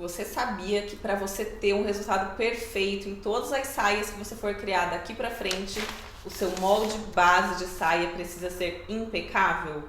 Você sabia que para você ter um resultado perfeito em todas as saias que você for criar daqui para frente, o seu molde base de saia precisa ser impecável?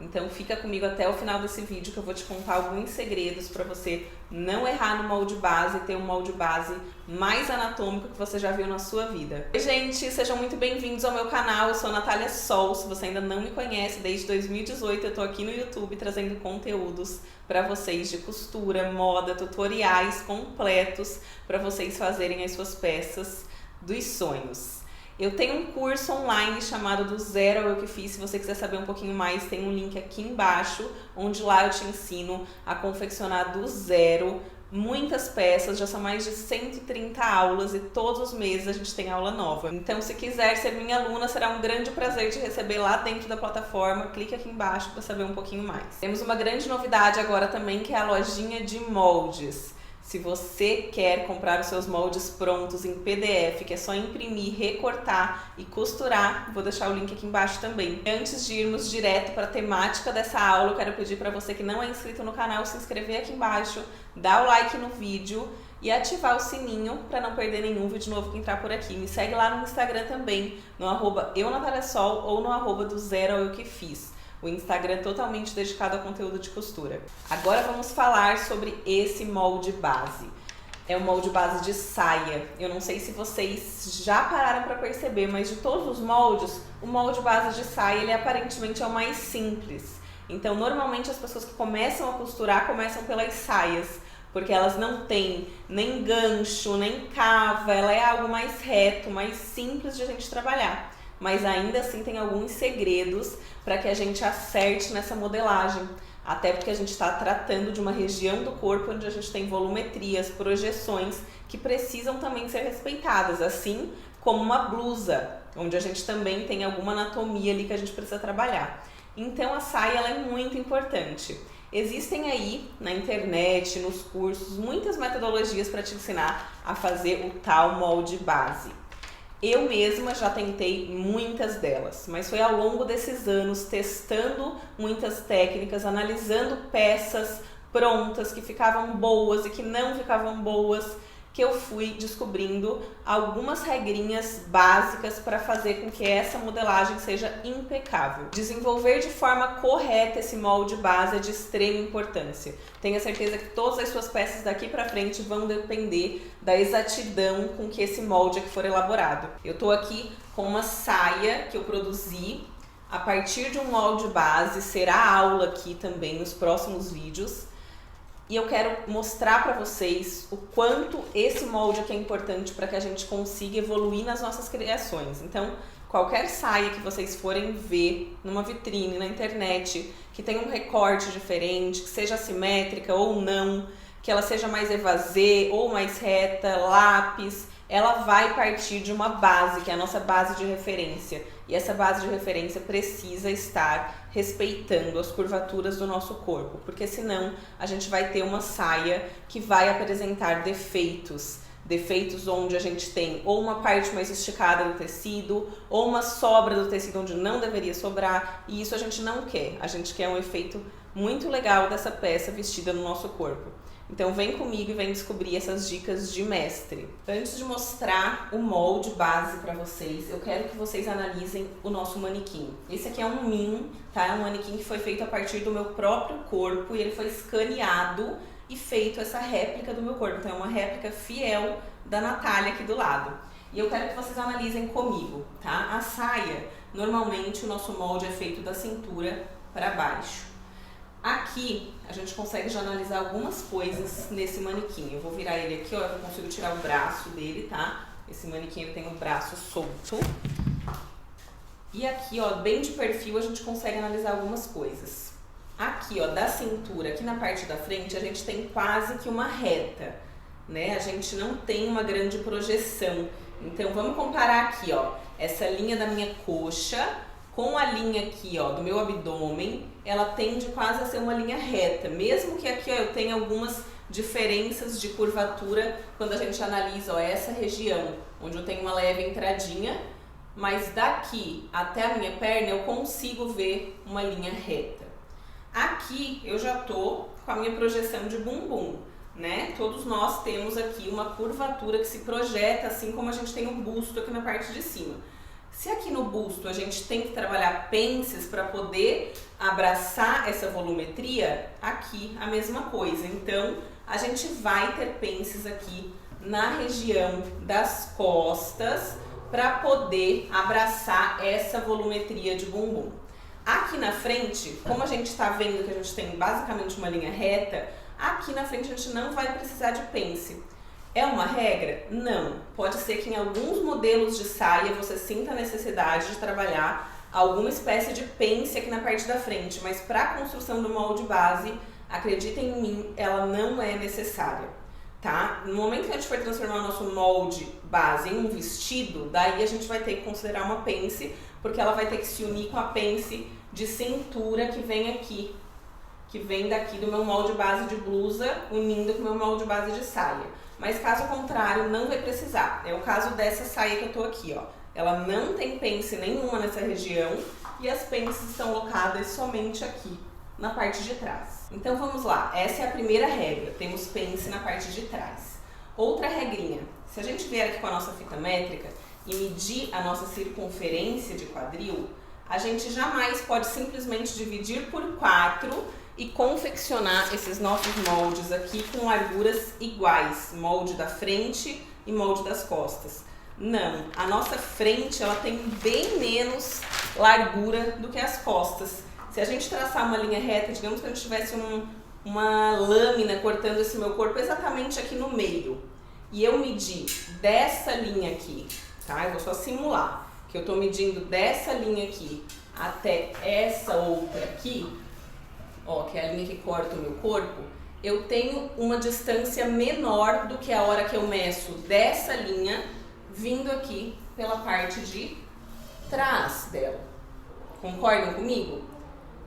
Então fica comigo até o final desse vídeo que eu vou te contar alguns segredos para você não errar no molde base e ter um molde base mais anatômico que você já viu na sua vida. Oi gente, sejam muito bem-vindos ao meu canal, eu sou a Natália Sol. Se você ainda não me conhece, desde 2018 eu tô aqui no YouTube trazendo conteúdos para vocês de costura, moda, tutoriais completos para vocês fazerem as suas peças dos sonhos. Eu tenho um curso online chamado Do Zero ao Eu Que Fiz. Se você quiser saber um pouquinho mais, tem um link aqui embaixo, onde lá eu te ensino a confeccionar do zero muitas peças. Já são mais de 130 aulas e todos os meses a gente tem aula nova. Então, se quiser ser minha aluna, será um grande prazer te receber lá dentro da plataforma. Clique aqui embaixo para saber um pouquinho mais. Temos uma grande novidade agora também, que é a lojinha de moldes. Se você quer comprar os seus moldes prontos em PDF, que é só imprimir, recortar e costurar, vou deixar o link aqui embaixo também. Antes de irmos direto para a temática dessa aula, eu quero pedir para você que não é inscrito no canal, se inscrever aqui embaixo, dar o like no vídeo e ativar o sininho para não perder nenhum vídeo novo que entrar por aqui. Me segue lá no Instagram também, no @eunataliasol ou no @do zero ao eu que fiz. O Instagram é totalmente dedicado ao conteúdo de costura. Agora vamos falar sobre esse molde base. É o molde base de saia. Eu não sei se vocês já pararam para perceber, mas de todos os moldes, o molde base de saia ele aparentemente é o mais simples. Então, normalmente as pessoas que começam a costurar começam pelas saias, porque elas não têm nem gancho, nem cava, ela é algo mais reto, mais simples de a gente trabalhar. Mas ainda assim tem alguns segredos para que a gente acerte nessa modelagem. Até porque a gente está tratando de uma região do corpo onde a gente tem volumetrias, projeções que precisam também ser respeitadas, assim como uma blusa, onde a gente também tem alguma anatomia ali que a gente precisa trabalhar. Então a saia ela é muito importante. Existem aí na internet, nos cursos, muitas metodologias para te ensinar a fazer o tal molde base. Eu mesma já tentei muitas delas, mas foi ao longo desses anos testando muitas técnicas, analisando peças prontas que ficavam boas e que não ficavam boas, que eu fui descobrindo algumas regrinhas básicas para fazer com que essa modelagem seja impecável. Desenvolver de forma correta esse molde base é de extrema importância. Tenha certeza que todas as suas peças daqui para frente vão depender da exatidão com que esse molde aqui for elaborado. Eu tô aqui com uma saia que eu produzi a partir de um molde base, será aula aqui também nos próximos vídeos. E eu quero mostrar para vocês o quanto esse molde aqui é importante para que a gente consiga evoluir nas nossas criações. Então, qualquer saia que vocês forem ver numa vitrine, na internet, que tenha um recorte diferente, que seja assimétrica ou não, que ela seja mais evasê ou mais reta, lápis, ela vai partir de uma base, que é a nossa base de referência. E essa base de referência precisa estar respeitando as curvaturas do nosso corpo, porque senão a gente vai ter uma saia que vai apresentar defeitos. Defeitos onde a gente tem ou uma parte mais esticada do tecido, ou uma sobra do tecido onde não deveria sobrar, e isso a gente não quer. A gente quer um efeito muito legal dessa peça vestida no nosso corpo. Então vem comigo e vem descobrir essas dicas de mestre. Antes de mostrar o molde base para vocês, eu quero que vocês analisem o nosso manequim. Esse aqui é um Min, tá? É um manequim que foi feito a partir do meu próprio corpo e ele foi escaneado e feito essa réplica do meu corpo. Então é uma réplica fiel da Natália aqui do lado. E eu quero que vocês analisem comigo, tá? A saia, normalmente o nosso molde é feito da cintura para baixo. Aqui a gente consegue já analisar algumas coisas nesse manequim. Eu vou virar ele aqui, ó, eu consigo tirar o braço dele, tá? Esse manequim ele tem o braço solto. E aqui, ó, bem de perfil a gente consegue analisar algumas coisas. Aqui, ó, da cintura, aqui na parte da frente, a gente tem quase que uma reta, né? A gente não tem uma grande projeção. Então vamos comparar aqui, ó, essa linha da minha coxa com a linha aqui, ó, do meu abdômen, ela tende quase a ser uma linha reta, mesmo que aqui, ó, eu tenha algumas diferenças de curvatura quando a gente analisa, ó, essa região, onde eu tenho uma leve entradinha, mas daqui até a minha perna eu consigo ver uma linha reta. Aqui eu já tô com a minha projeção de bumbum, né? Todos nós temos aqui uma curvatura que se projeta, assim como a gente tem o busto aqui na parte de cima. Se aqui no busto a gente tem que trabalhar pences para poder abraçar essa volumetria, aqui a mesma coisa. Então, a gente vai ter pences aqui na região das costas para poder abraçar essa volumetria de bumbum. Aqui na frente, como a gente está vendo que a gente tem basicamente uma linha reta, aqui na frente a gente não vai precisar de pence. É uma regra? Não. Pode ser que em alguns modelos de saia você sinta a necessidade de trabalhar alguma espécie de pence aqui na parte da frente, mas para a construção do molde base, acreditem em mim, ela não é necessária, tá? No momento que a gente for transformar o nosso molde base em um vestido, daí a gente vai ter que considerar uma pence, porque ela vai ter que se unir com a pence de cintura que vem aqui, que vem daqui do meu molde base de blusa, unindo com o meu molde base de saia. Mas caso contrário, não vai precisar. É o caso dessa saia que eu tô aqui, ó. Ela não tem pence nenhuma nessa região e as pences estão locadas somente aqui, na parte de trás. Então vamos lá, essa é a primeira regra, temos pence na parte de trás. Outra regrinha, se a gente vier aqui com a nossa fita métrica e medir a nossa circunferência de quadril, a gente jamais pode simplesmente dividir por 4 e confeccionar esses nossos moldes aqui com larguras iguais, molde da frente e molde das costas. Não, a nossa frente ela tem bem menos largura do que as costas. Se a gente traçar uma linha reta, digamos que a gente tivesse uma lâmina cortando esse meu corpo exatamente aqui no meio, e eu medir dessa linha aqui, tá? Eu vou só simular que eu tô medindo dessa linha aqui até essa outra aqui, ó, que é a linha que corta o meu corpo, eu tenho uma distância menor do que a hora que eu meço dessa linha vindo aqui pela parte de trás dela. Concordam comigo?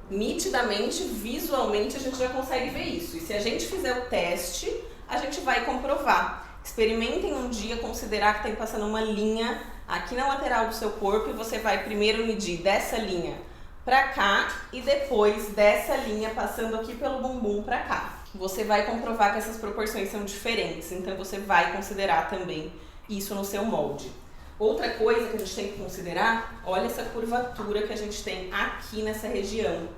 Nitidamente, visualmente, a gente já consegue ver isso. E se a gente fizer o teste, a gente vai comprovar. Experimentem um dia considerar que está passando uma linha aqui na lateral do seu corpo e você vai primeiro medir dessa linha pra cá e depois dessa linha passando aqui pelo bumbum pra cá. Você vai comprovar que essas proporções são diferentes, então você vai considerar também isso no seu molde. Outra coisa que a gente tem que considerar, olha essa curvatura que a gente tem aqui nessa região.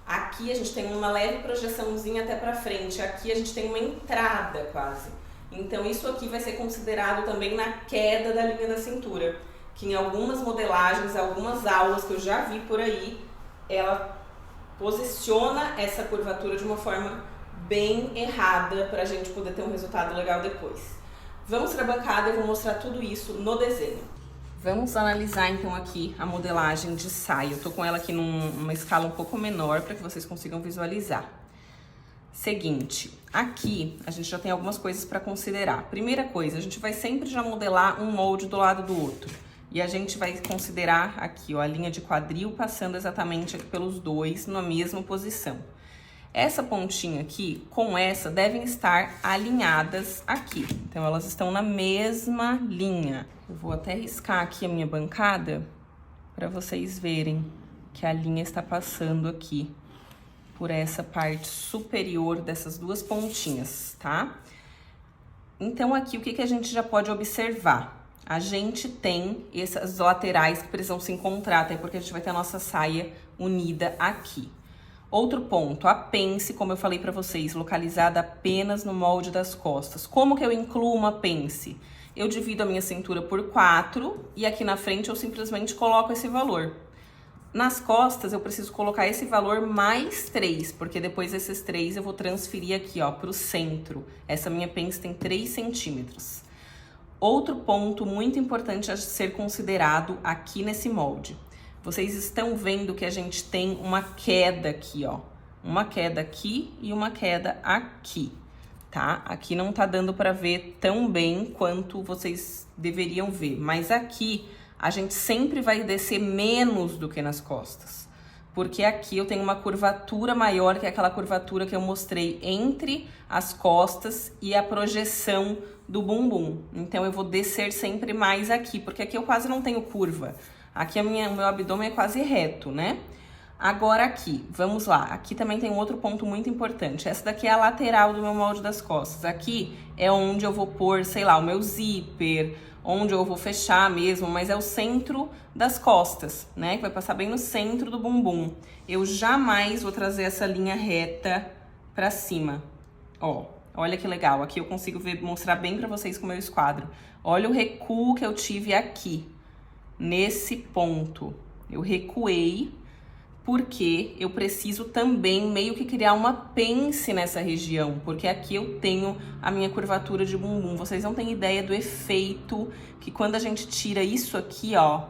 Aqui a gente tem uma leve projeçãozinha até pra frente, aqui a gente tem uma entrada quase. Então isso aqui vai ser considerado também na queda da linha da cintura, que em algumas modelagens, algumas aulas que eu já vi por aí, ela posiciona essa curvatura de uma forma bem errada para a gente poder ter um resultado legal depois. Vamos para a bancada, eu vou mostrar tudo isso no desenho. Vamos analisar então aqui a modelagem de saia. Eu tô com ela aqui numa escala um pouco menor para que vocês consigam visualizar. Seguinte, aqui a gente já tem algumas coisas para considerar. Primeira coisa, a gente vai sempre já modelar um molde do lado do outro. E a gente vai considerar aqui, ó, a linha de quadril passando exatamente aqui pelos dois na mesma posição. Essa pontinha aqui com essa devem estar alinhadas aqui. Então, elas estão na mesma linha. Eu vou até riscar aqui a minha bancada para vocês verem que a linha está passando aqui por essa parte superior dessas duas pontinhas, tá? Então, aqui o que a gente já pode observar? A gente tem essas laterais que precisam se encontrar, até porque a gente vai ter a nossa saia unida aqui. Outro ponto, a pence, como eu falei pra vocês, localizada apenas no molde das costas. Como que eu incluo uma pence? Eu divido a minha cintura por 4 e aqui na frente eu simplesmente coloco esse valor. Nas costas eu preciso colocar esse valor mais 3, porque depois desses 3 eu vou transferir aqui, ó, pro centro. Essa minha pence tem 3 centímetros. Outro ponto muito importante a ser considerado aqui nesse molde. Vocês estão vendo que a gente tem uma queda aqui, ó. Uma queda aqui e uma queda aqui, tá? Aqui não tá dando pra ver tão bem quanto vocês deveriam ver. Mas aqui a gente sempre vai descer menos do que nas costas. Porque aqui eu tenho uma curvatura maior que aquela curvatura que eu mostrei entre as costas e a projeção do bumbum. Então eu vou descer sempre mais aqui, porque aqui eu quase não tenho curva. Aqui o meu abdômen é quase reto, né? Agora aqui, vamos lá. Aqui também tem um outro ponto muito importante. Essa daqui é a lateral do meu molde das costas. Aqui é onde eu vou pôr, sei lá, o meu zíper, onde eu vou fechar mesmo, mas é o centro das costas, né? Que vai passar bem no centro do bumbum. Eu jamais vou trazer essa linha reta pra cima. Ó, olha que legal. Aqui eu consigo mostrar bem pra vocês com o meu esquadro. Olha o recuo que eu tive aqui, nesse ponto. Eu recuei porque eu preciso também meio que criar uma pence nessa região, porque aqui eu tenho a minha curvatura de bumbum. Vocês não têm ideia do efeito que quando a gente tira isso aqui, ó,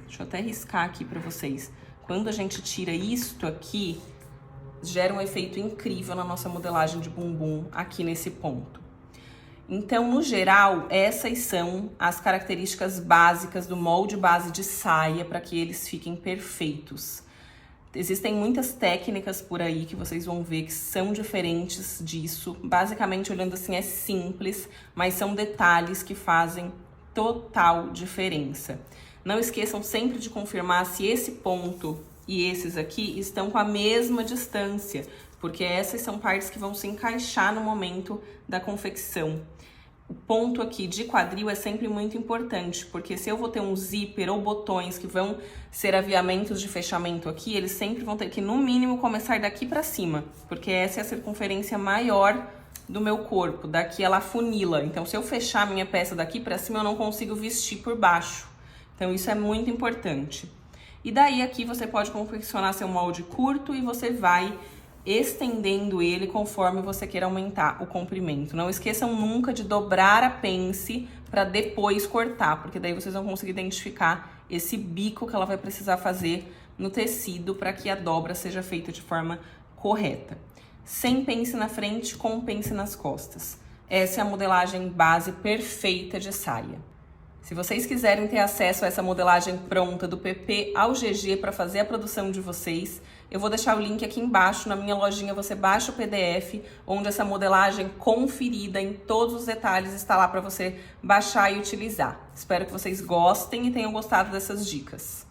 deixa eu até riscar aqui pra vocês. Quando a gente tira isto aqui, gera um efeito incrível na nossa modelagem de bumbum aqui nesse ponto. Então, no geral, essas são as características básicas do molde base de saia para que eles fiquem perfeitos. Existem muitas técnicas por aí que vocês vão ver que são diferentes disso. Basicamente, olhando assim, é simples, mas são detalhes que fazem total diferença. Não esqueçam sempre de confirmar se esse ponto e esses aqui estão com a mesma distância, porque essas são partes que vão se encaixar no momento da confecção. O ponto aqui de quadril é sempre muito importante, porque se eu vou ter um zíper ou botões que vão ser aviamentos de fechamento aqui, eles sempre vão ter que, no mínimo, começar daqui pra cima, porque essa é a circunferência maior do meu corpo. Daqui ela funila, então se eu fechar a minha peça daqui pra cima, eu não consigo vestir por baixo. Então isso é muito importante. E daí aqui você pode confeccionar seu molde curto e você vai estendendo ele conforme você queira aumentar o comprimento. Não esqueçam nunca de dobrar a pence para depois cortar, porque daí vocês vão conseguir identificar esse bico que ela vai precisar fazer no tecido para que a dobra seja feita de forma correta. Sem pence na frente, com pence nas costas. Essa é a modelagem base perfeita de saia. Se vocês quiserem ter acesso a essa modelagem pronta do PP ao GG para fazer a produção de vocês, eu vou deixar o link aqui embaixo. Na minha lojinha você baixa o PDF, onde essa modelagem conferida em todos os detalhes está lá para você baixar e utilizar. Espero que vocês gostem e tenham gostado dessas dicas.